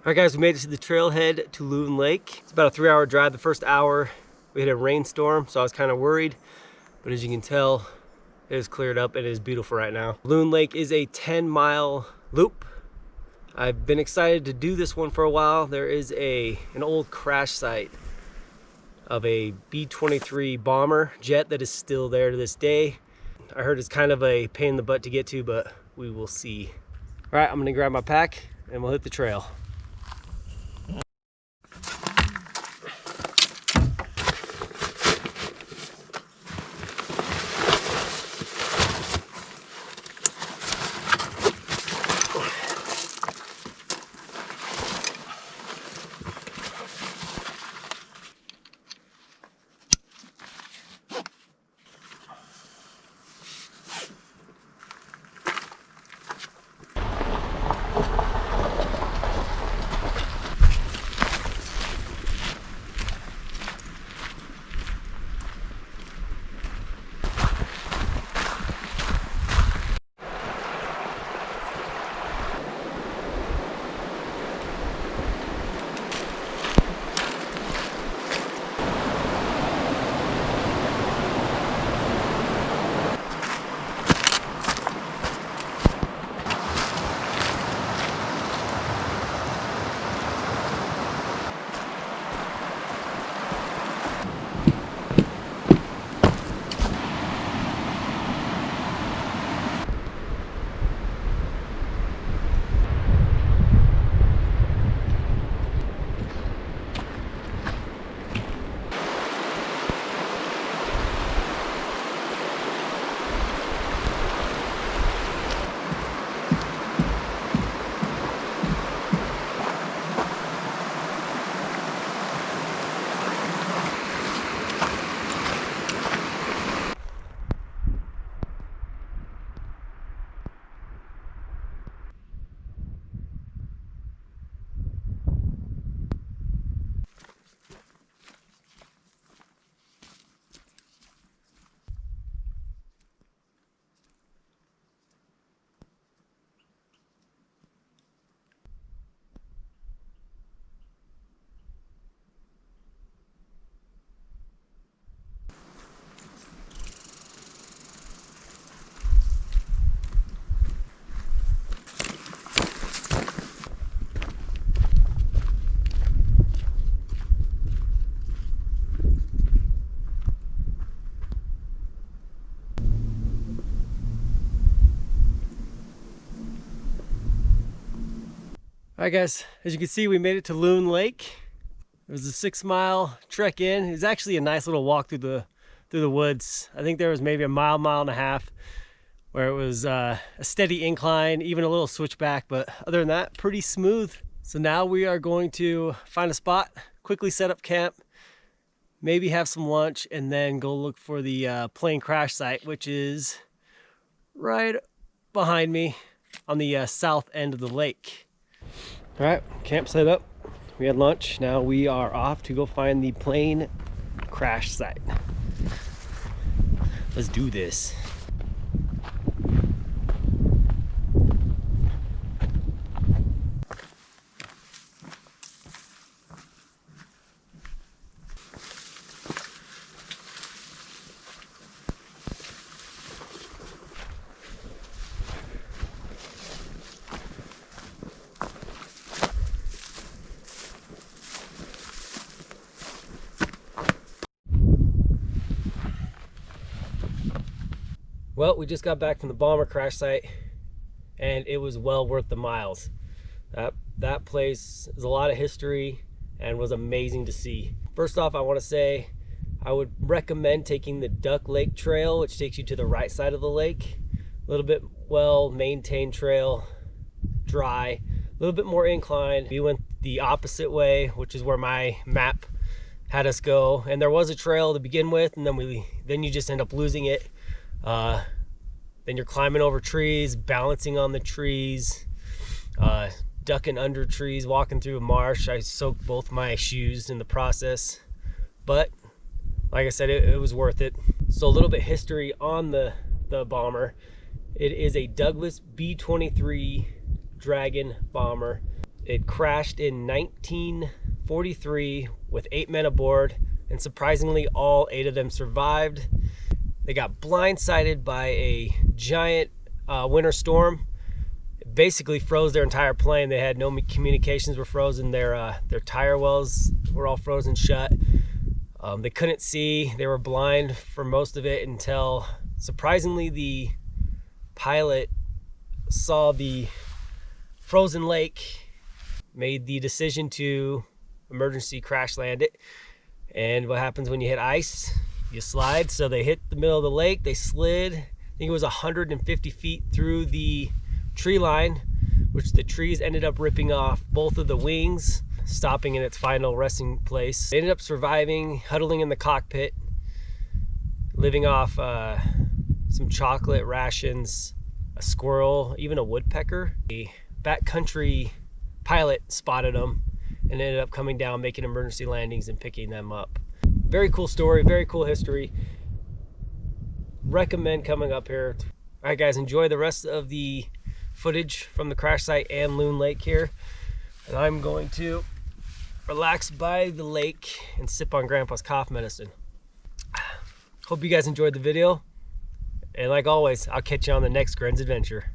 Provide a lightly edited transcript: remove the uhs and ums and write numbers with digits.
Alright guys, we made it to the trailhead to Loon Lake. It's about a 3-hour drive. The first hour we hit a rainstorm, so I was kind of worried. But as you can tell, it is cleared up and it is beautiful right now. Loon Lake is a 10-mile loop. I've been excited to do this one for a while. There is an old crash site of a B-23 bomber jet that is still there to this day. I heard it's kind of a pain in the butt to get to, but we will see. All right, I'm gonna grab my pack and we'll hit the trail. All right guys, as you can see, we made it to Loon Lake. It was a 6-mile trek in. It was actually a nice little walk through the woods. I think there was maybe a mile and a half where it was a steady incline, even a little switchback, but other than that, pretty smooth. So now we are going to find a spot, quickly set up camp, maybe have some lunch, and then go look for the plane crash site, which is right behind me on the south end of the lake. All right, camp set up. We had lunch. Now we are off to go find the plane crash site. Let's do this. Well, we just got back from the bomber crash site and it was well worth the miles. That place is a lot of history and was amazing to see. First off, I want to say I would recommend taking the Duck Lake Trail, which takes you to the right side of the lake. A little bit well-maintained trail, dry, a little bit more inclined. We went the opposite way, which is where my map had us go. And there was a trail to begin with, and then you just end up losing it. Then you're climbing over trees, balancing on the trees, ducking under trees, walking through a marsh. I soaked both my shoes in the process, but like I said, it was worth it. So a little bit history on the bomber. It is a Douglas B-23 Dragon bomber. It crashed in 1943 with 8 men aboard, and surprisingly all 8 of them survived. They got blindsided by a giant winter storm. It basically froze their entire plane. They had no communications, were frozen. Their tire wells were all frozen shut. They couldn't see. They were blind for most of it until, surprisingly, the pilot saw the frozen lake, made the decision to emergency crash land it. And what happens when you hit ice? You slide. So they hit the middle of the lake, they slid, I think it was 150 feet through the tree line, which the trees ended up ripping off both of the wings, stopping in its final resting place. They ended up surviving, huddling in the cockpit, living off some chocolate rations, a squirrel, even a woodpecker. A backcountry pilot spotted them and ended up coming down, making emergency landings and picking them up. Very cool story, very cool history. Recommend coming up here. All right, guys, enjoy the rest of the footage from the crash site and Loon Lake here. And I'm going to relax by the lake and sip on Grandpa's cough medicine. Hope you guys enjoyed the video. And like always, I'll catch you on the next Gren's adventure.